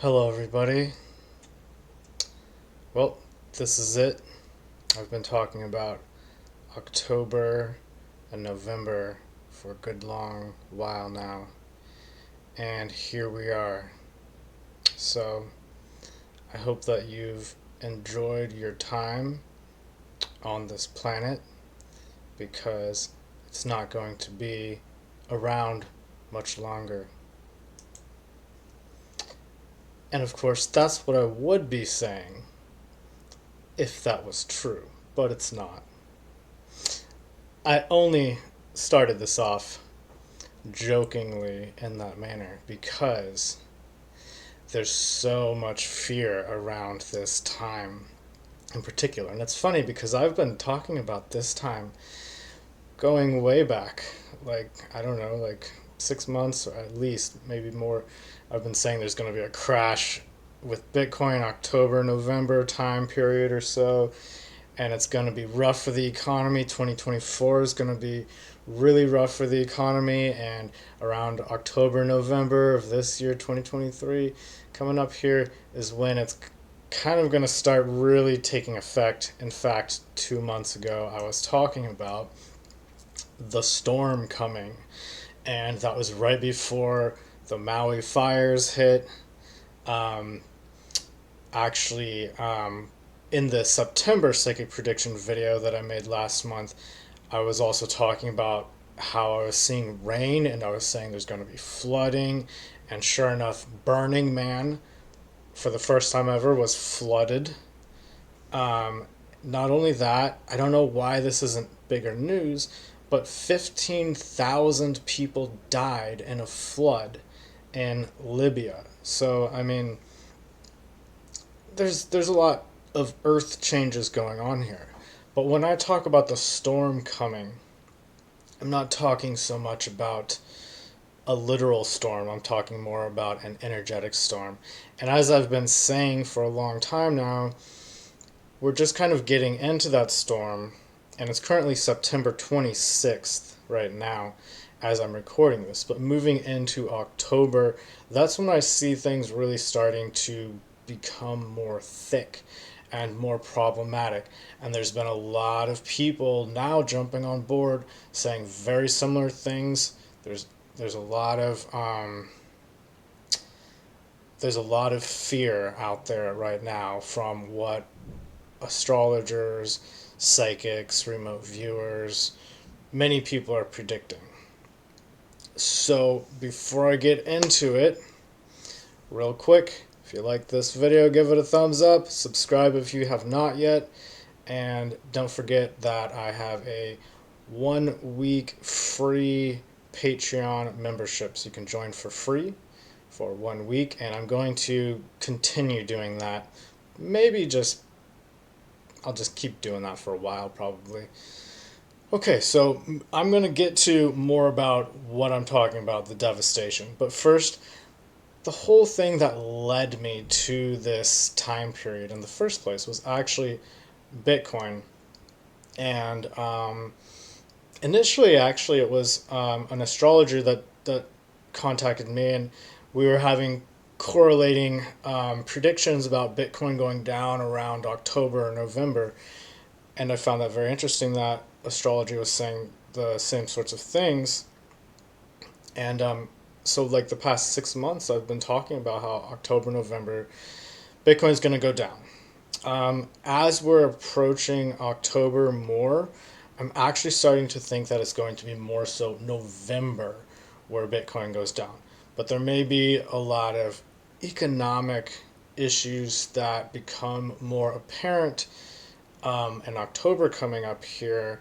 Hello, everybody. Well, this is it. I've been talking about October and November for a good long while now, and here we are. So, I hope that you've enjoyed your time on this planet because it's not going to be around much longer. And of course, that's what I would be saying if that was true, but it's not. I only started this off jokingly in that manner because there's so much fear around this time in particular. And it's funny because I've been talking about this time going way back, like, I don't know, like 6 months or at least, maybe more. I've been saying there's going to be a crash with Bitcoin October, November time period or so, and it's going to be rough for the economy. 2024 is going to be really rough for the economy, and around October, November of this year, 2023, coming up here is when it's kind of going to start really taking effect. In fact, 2 months ago, I was talking about the storm coming, and that was right before the Maui fires hit. Um, actually, in the September psychic prediction video that I made last month, I was also talking about how I was seeing rain and I was saying there's going to be flooding. And sure enough, Burning Man, for the first time ever, was flooded. Um, Not only that, I don't know why this isn't bigger news, but 15,000 people died in a flood in Libya. So, I mean, there's a lot of earth changes going on here. But when I talk about the storm coming, I'm not talking so much about a literal storm. I'm talking more about an energetic storm. And as I've been saying for a long time now, we're just kind of getting into that storm, and it's currently September 26th right now as I'm recording this. But moving into October, that's when I see things really starting to become more thick and more problematic. And there's been a lot of people now jumping on board saying very similar things. There's a lot of there's a lot of fear out there right now from what astrologers, psychics, remote viewers, many people are predicting. So before I get into it, real quick, if you like this video, give it a thumbs up, subscribe if you have not yet, and don't forget that I have a 1 week free Patreon membership, so you can join for free for 1 week, and I'm going to continue doing that. Maybe I'll just keep doing that for a while, probably. Okay, so I'm going to get to more about what I'm talking about, the devastation. But first, the whole thing that led me to this time period in the first place was actually Bitcoin. And initially, actually, it was an astrologer that contacted me, and we were having correlating predictions about Bitcoin going down around October or November. And I found that very interesting that astrology was saying the same sorts of things. And so, like the past 6 months, I've been talking about how October, November, Bitcoin's going to go down. As we're approaching October more, I'm actually starting to think that it's going to be more so November where Bitcoin goes down. But there may be a lot of economic issues that become more apparent in October coming up here,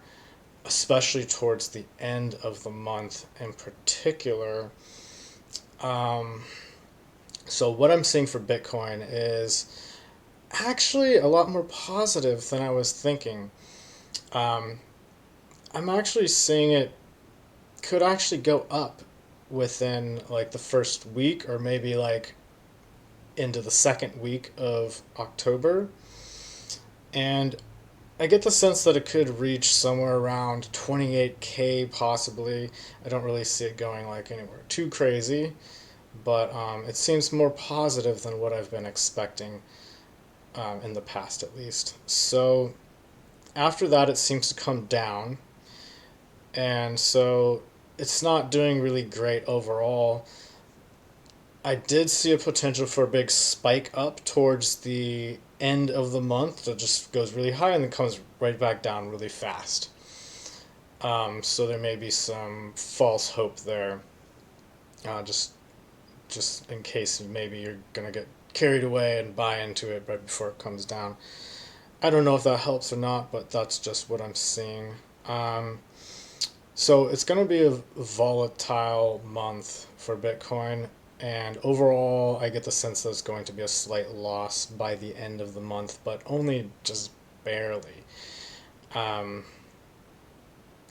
especially towards the end of the month in particular. Um, so what I'm seeing for Bitcoin is actually a lot more positive than I was thinking. Um, I'm actually seeing it could actually go up within like the first week or maybe like into the second week of October. And I get the sense that it could reach somewhere around 28K possibly. I don't really see it going like anywhere too crazy, but it seems more positive than what I've been expecting in the past, at least. So after that, it seems to come down, and so it's not doing really great overall. I did see a potential for a big spike up towards the end of the month that just goes really high and then comes right back down really fast. So there may be some false hope there, uh, just just in case maybe you're gonna get carried away and buy into it right before it comes down. I don't know if that helps or not, but that's just what I'm seeing. Um, so it's gonna be a volatile month for Bitcoin, and overall, I get the sense that it's going to be a slight loss by the end of the month, but only just barely. Um,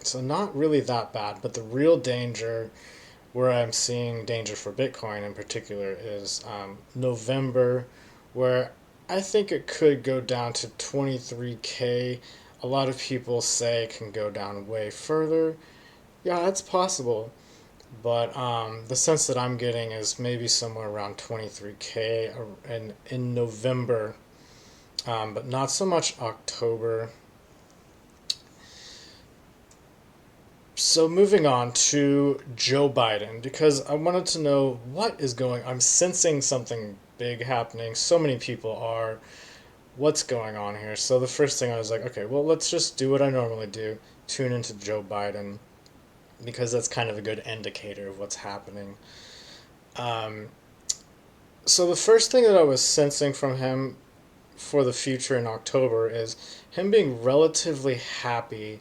so not really that bad, but the real danger, where I'm seeing danger for Bitcoin in particular, is November, where I think it could go down to 23K. A lot of people say it can go down way further. Yeah, it's possible, but the sense that I'm getting is maybe somewhere around 23K in November, but not so much October. So moving on to Joe Biden, because I wanted to know what is going. I'm sensing something big happening. So many people are. What's going on here? So the first thing I was like, okay, well, let's just do what I normally do, tune into Joe Biden, because that's kind of a good indicator of what's happening. Um, so the first thing that I was sensing from him for the future in October is him being relatively happy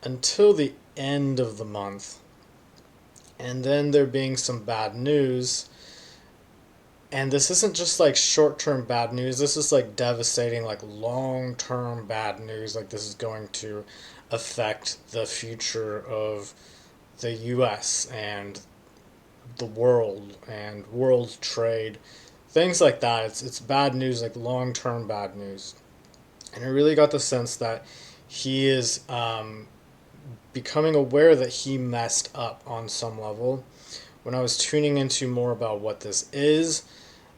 until the end of the month, and then there being some bad news. And this isn't just like short term bad news, this is like devastating, like long term bad news. Like, this is going to affect the future of the US and the world and world trade, things like that. It's bad news, like long term bad news. And I really got the sense that he is becoming aware that he messed up on some level. When I was tuning into more about what this is,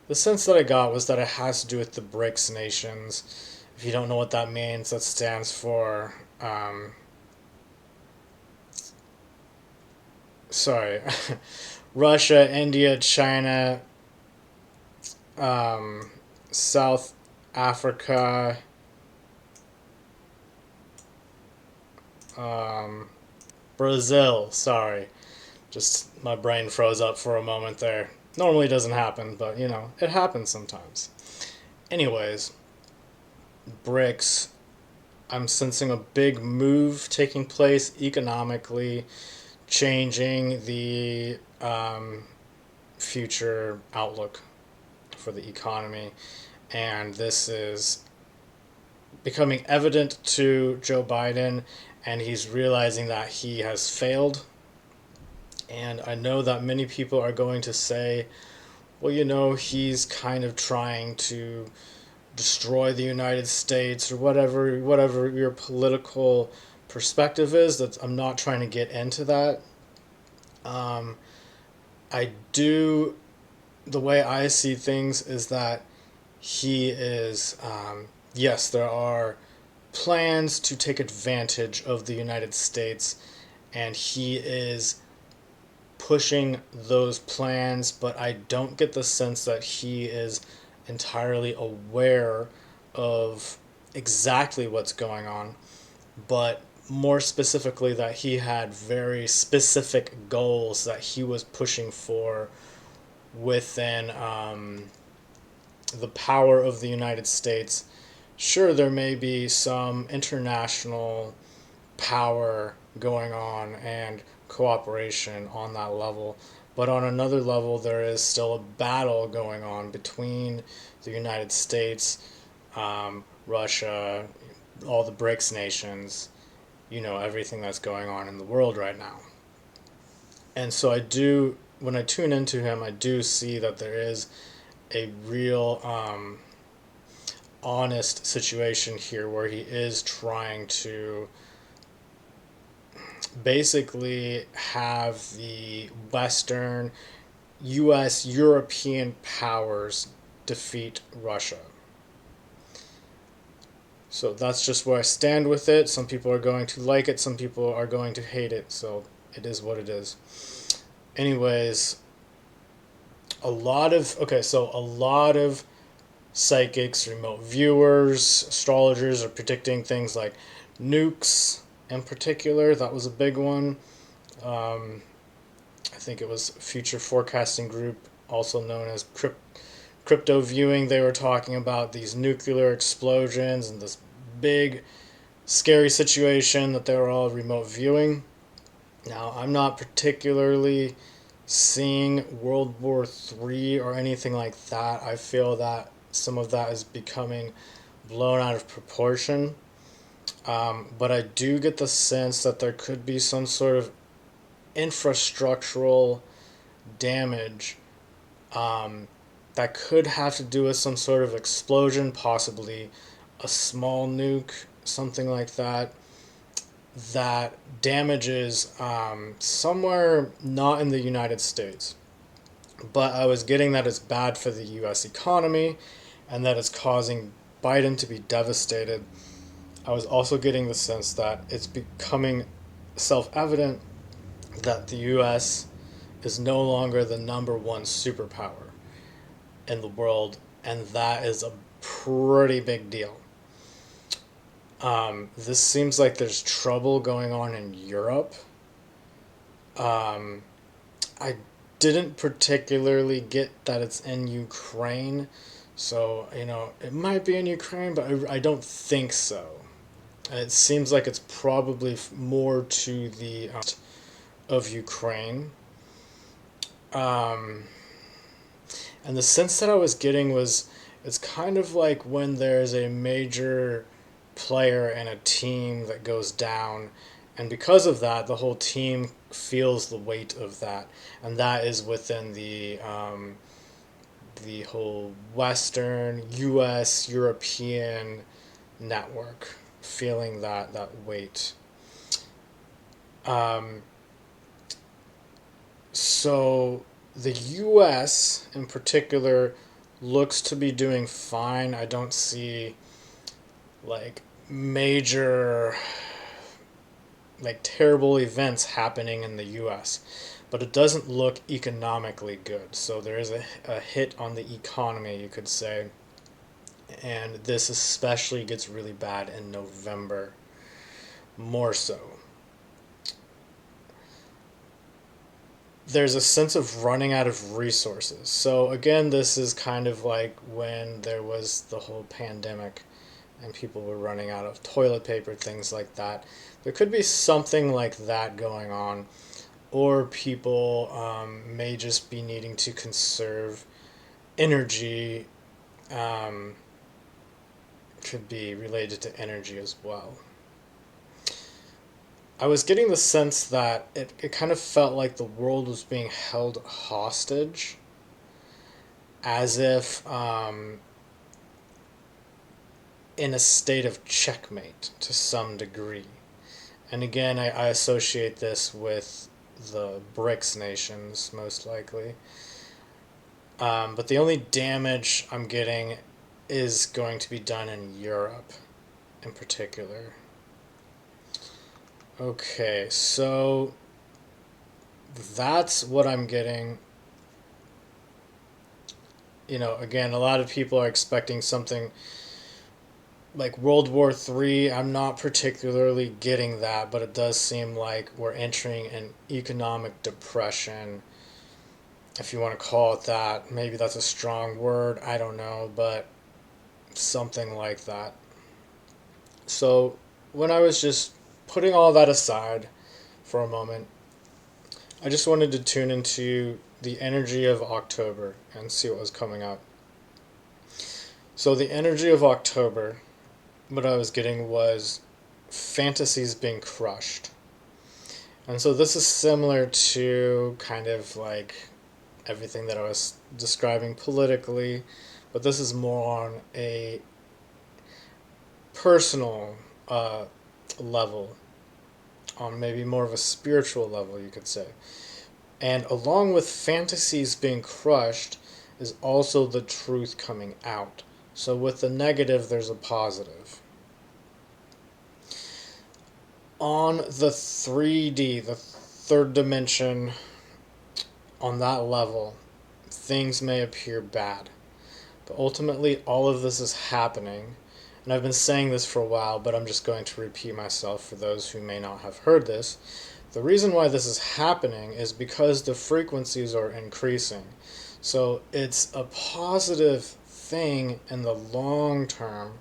the sense that I got was that it has to do with the BRICS nations. If you don't know what that means, that stands for sorry, Russia, India, China, um, South Africa, um, Brazil. Sorry, just my brain froze up for a moment there. Normally doesn't happen, but it happens sometimes. Anyways, BRICS. I'm sensing a big move taking place economically, changing the future outlook for the economy. And this is becoming evident to Joe Biden, and he's realizing that he has failed. And I know that many people are going to say, well, he's kind of trying to destroy the United States, or whatever your political perspective is. That I'm not trying to get into that. Um, I do. The way I see things is that he is. Yes, there are plans to take advantage of the United States, and he is pushing those plans, but I don't get the sense that he is entirely aware of exactly what's going on, but more specifically that he had very specific goals that he was pushing for within the power of the United States. Sure, there may be some international power going on and cooperation on that level, but on another level, there is still a battle going on between the United States, Russia, all the BRICS nations, everything that's going on in the world right now. And so when I tune into him, I do see that there is a real honest situation here where he is trying to basically have the Western US European powers defeat Russia. So that's just where I stand with it. Some people are going to like it, some people are going to hate it. So it is what it is. Anyways, a lot of psychics, remote viewers, astrologers are predicting things like nukes in particular. That was a big one. I think it was Future Forecasting Group, also known as crypto viewing. They were talking about these nuclear explosions and this big, scary situation that they were all remote viewing. Now, I'm not particularly seeing World War III or anything like that. I feel that some of that is becoming blown out of proportion. But I do get the sense that there could be some sort of infrastructural damage that could have to do with some sort of explosion, possibly a small nuke, something like that, that damages somewhere not in the United States. But I was getting that it's bad for the US economy and that it's causing Biden to be devastated. I was also getting the sense that it's becoming self evident that the US is no longer the number one superpower in the world, and that is a pretty big deal. This seems like there's trouble going on in Europe. I didn't particularly get that it's in Ukraine, so it might be in Ukraine, but I don't think so. It seems like it's probably more to the of Ukraine. Um, and the sense that I was getting was it's kind of like when there's a major player in a team that goes down, and because of that, the whole team feels the weight of that, and that is within the whole Western U.S. European network, feeling that weight. Um, so the U.S. in particular looks to be doing fine. I don't see like major like terrible events happening in the US, but it doesn't look economically good. So there is a hit on the economy, you could say, and this especially gets really bad in November, more so. There's a sense of running out of resources. So again, this is kind of like when there was the whole pandemic and people were running out of toilet paper, things like that. There could be something like that going on, or people may just be needing to conserve energy. Um, could be related to energy as well. I was getting the sense that it kind of felt like the world was being held hostage, as if in a state of checkmate to some degree. And again, I associate this with the BRICS nations, most likely. But the only damage I'm getting is going to be done in Europe in particular. Okay, so that's what I'm getting. Again, a lot of people are expecting something like World War III. I'm not particularly getting that, but it does seem like we're entering an economic depression, if you want to call it that. Maybe that's a strong word, I don't know, but something like that. So, when I was just putting all that aside for a moment, I just wanted to tune into the energy of October and see what was coming up. So, the energy of October, what I was getting was fantasies being crushed. And so this is similar to kind of like everything that I was describing politically, but this is more on a personal level, on maybe more of a spiritual level, you could say. And along with fantasies being crushed is also the truth coming out. So with the negative, there's a positive. On the 3D, the third dimension, on that level, things may appear bad. But ultimately, all of this is happening. And I've been saying this for a while, but I'm just going to repeat myself for those who may not have heard this. The reason why this is happening is because the frequencies are increasing. So it's a positive thing in the long term,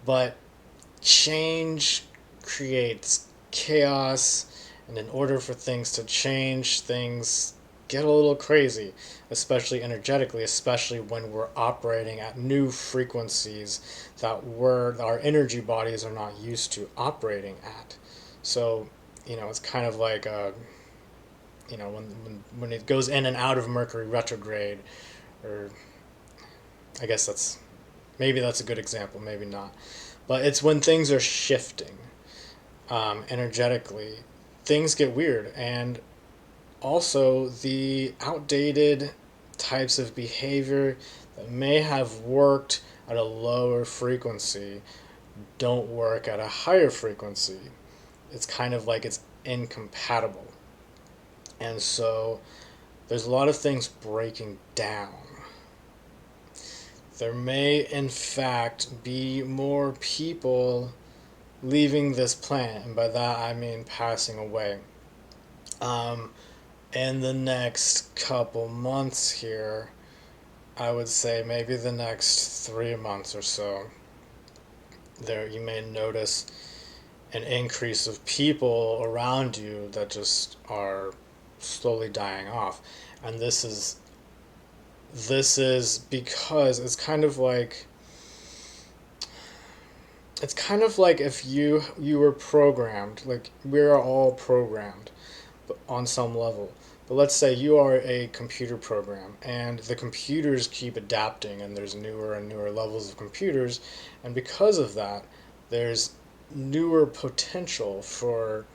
but change creates chaos, and in order for things to change, things get a little crazy, especially energetically, especially when we're operating at new frequencies that our energy bodies are not used to operating at. So, it's kind of like when it goes in and out of Mercury retrograde, or I guess that's a good example, maybe not. But it's when things are shifting energetically, things get weird, and also the outdated types of behavior that may have worked at a lower frequency don't work at a higher frequency. It's kind of like it's incompatible. And so there's a lot of things breaking down. There may, in fact, be more people leaving this planet, and by that I mean passing away. In the next couple months here, I would say maybe the next 3 months or so, there you may notice an increase of people around you that just are slowly dying off. And this is because it's kind of like if you were programmed, like we're all programmed on some level. But let's say you are a computer program, and the computers keep adapting, and there's newer and newer levels of computers, and because of that, there's newer potential for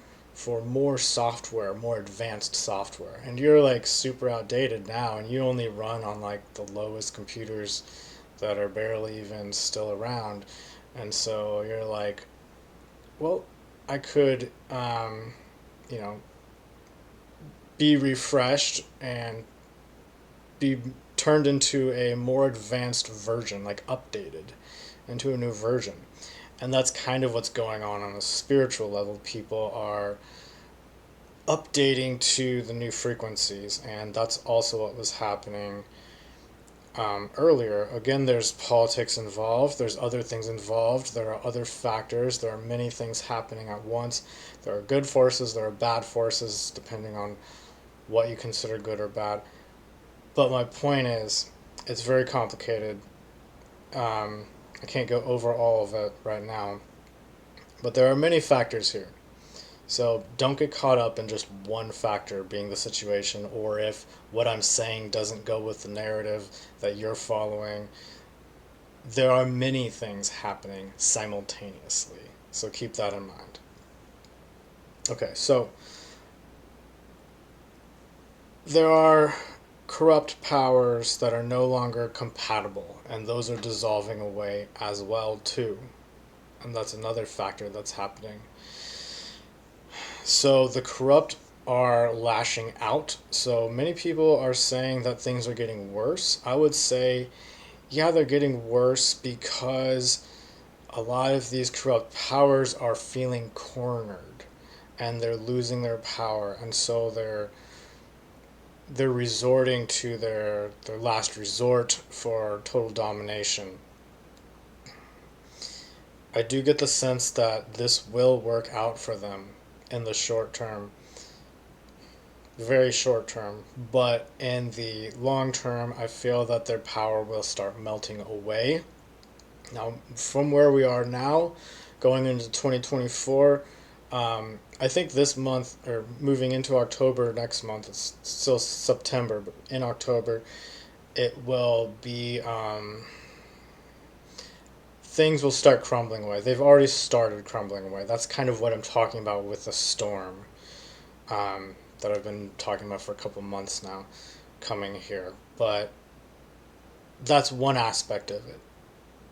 more software, more advanced software. And you're like super outdated now, and you only run on like the lowest computers that are barely even still around. And so you're like, well, I could, you know, be refreshed and be turned into a more advanced version, like updated into a new version. And that's kind of what's going on a spiritual level. People are updating to the new frequencies, and that's also what was happening earlier. Again, there's politics involved, there's other things involved, there are other factors, there are many things happening at once. There are good forces, there are bad forces, depending on what you consider good or bad. But my point is, it's very complicated. I can't go over all of it right now, but there are many factors here. So don't get caught up in just one factor being the situation, or if what I'm saying doesn't go with the narrative that you're following. There are many things happening simultaneously, so keep that in mind. Okay, so there are corrupt powers that are no longer compatible, and those are dissolving away as well too. And that's another factor that's happening. So the corrupt are lashing out. So many people are saying that things are getting worse. I would say, yeah, they're getting worse because a lot of these corrupt powers are feeling cornered, and they're losing their power, and so they're resorting to their last resort for total domination. I do get the sense that this will work out for them in the short term, very short term, but in the long term, I feel that their power will start melting away. Now, from where we are now, going into 2024, I think this month, or moving into October next month, it's still September, but in October, it will be, things will start crumbling away. They've already started crumbling away. That's kind of what I'm talking about with the storm. that I've been talking about for a couple months now coming here. But that's one aspect of it,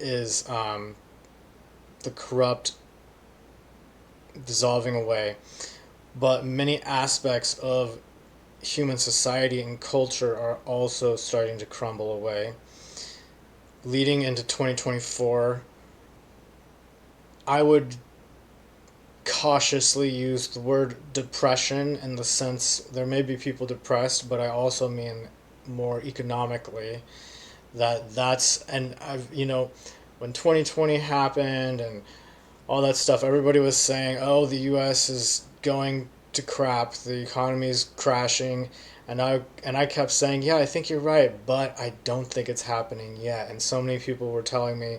is the corrupt dissolving away. But many aspects of human society and culture are also starting to crumble away. Leading into 2024, I would cautiously use the word depression, in the sense there may be people depressed, but I also mean more economically. And I've, when 2020 happened and all that stuff, everybody was saying, oh, the US is going to crap, the economy is crashing. And I kept saying, yeah, I think you're right, but I don't think it's happening yet. And so many people were telling me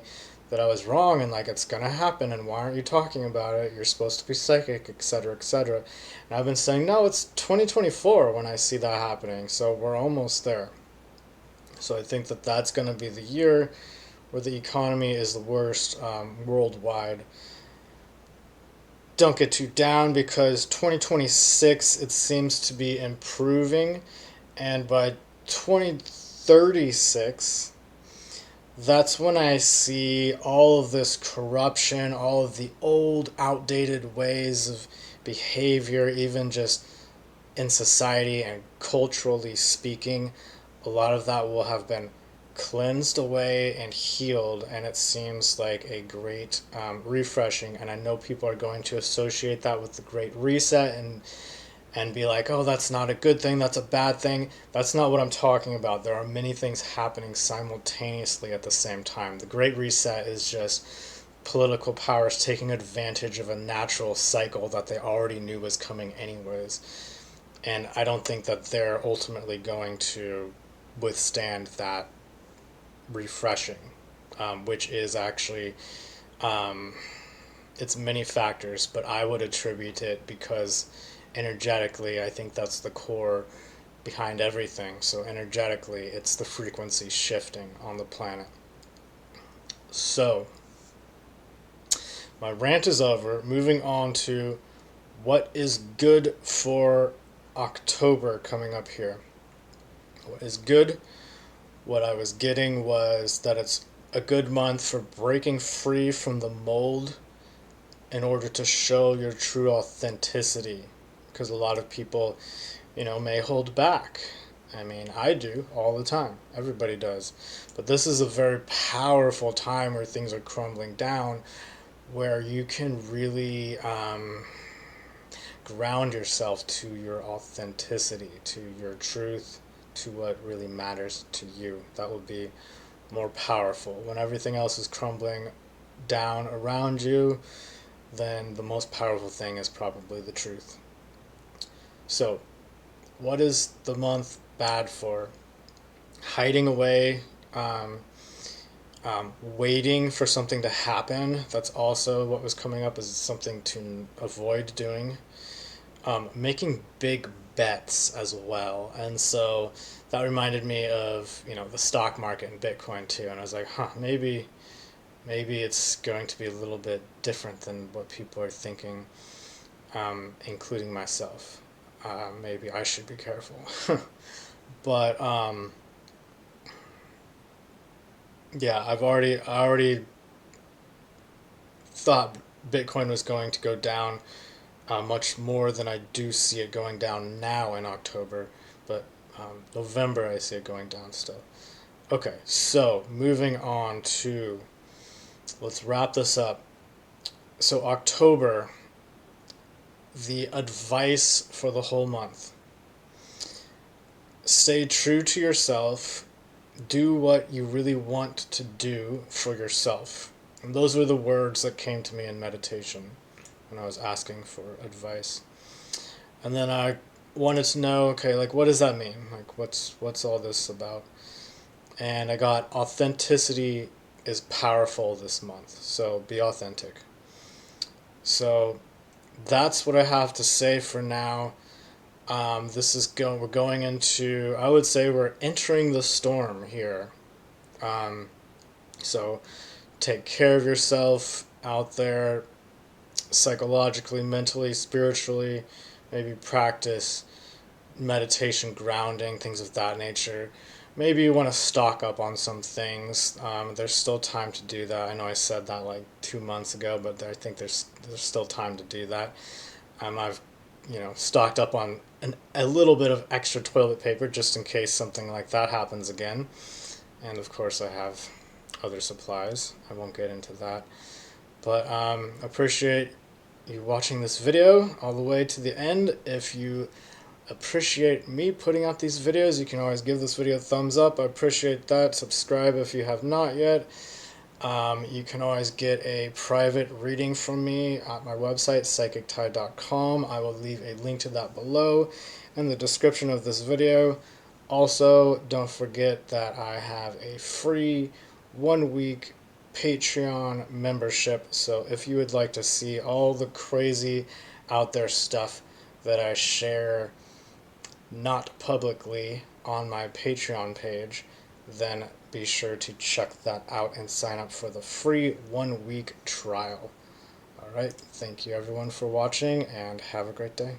that I was wrong, and like, it's gonna happen, and why aren't you talking about it? You're supposed to be psychic, etc., etc. And I've been saying, no, it's 2024 when I see that happening, so we're almost there. So I think that that's gonna be the year where the economy is the worst worldwide. Don't get too down, because 2026 it seems to be improving, and by 2036 that's when I see all of this corruption, all of the old outdated ways of behavior, even just in society and culturally speaking, a lot of that will have been cleansed away and healed, and it seems like a great refreshing. And I know people are going to associate that with the Great Reset, and be like, oh, that's not a good thing, that's a bad thing. That's not what I'm talking about. There are many things happening simultaneously at the same time. The Great Reset is just political powers taking advantage of a natural cycle that they already knew was coming anyways. And I don't think that they're ultimately going to withstand that refreshing, which is actually, it's many factors, but I would attribute it because energetically, I think that's the core behind everything. So energetically, it's the frequency shifting on the planet. So my rant is over. Moving on to what is good for October coming up here. What is good? What I was getting was that it's a good month for breaking free from the mold in order to show your true authenticity. Because a lot of people, may hold back. I mean, I do all the time. Everybody does. But this is a very powerful time where things are crumbling down, where you can really ground yourself to your authenticity, to your truth, to what really matters to you. That will be more powerful. When everything else is crumbling down around you, then the most powerful thing is probably the truth. So, what is the month bad for? Hiding away, waiting for something to happen. That's also what was coming up as something to avoid doing. Making big bets as well. And so that reminded me of, the stock market and Bitcoin too. And I was like, maybe it's going to be a little bit different than what people are thinking, including myself. Maybe I should be careful. But yeah, I already thought Bitcoin was going to go down much more than I do see it going down now in October. But November, I see it going down still. Okay, so moving on to, let's wrap this up. So October, the advice for the whole month: stay true to yourself, do what you really want to do for yourself. And those were the words that came to me in meditation when I was asking for advice. And then I wanted to know, okay, like, what does that mean? Like, what's all this about? And I got, authenticity is powerful this month, so be authentic. So that's what I have to say for now. We're going into, I would say we're entering the storm here. So take care of yourself out there, psychologically, mentally, spiritually. Maybe practice meditation, grounding, things of that nature. Maybe you want to stock up on some things. There's still time to do that. I know I said that like 2 months ago, but I think there's still time to do that. I've stocked up on a little bit of extra toilet paper just in case something like that happens again. And of course, I have other supplies. I won't get into that. But appreciate you watching this video all the way to the end. If you appreciate me putting out these videos, you can always give this video a thumbs up. I appreciate that. Subscribe if you have not yet. You can always get a private reading from me at my website, psychictide.com. I will leave a link to that below in the description of this video. Also, don't forget that I have a free 1 week Patreon membership. So if you would like to see all the crazy out there stuff that I share not publicly on my Patreon page, then be sure to check that out and sign up for the free 1 week trial. Alright, thank you everyone for watching and have a great day.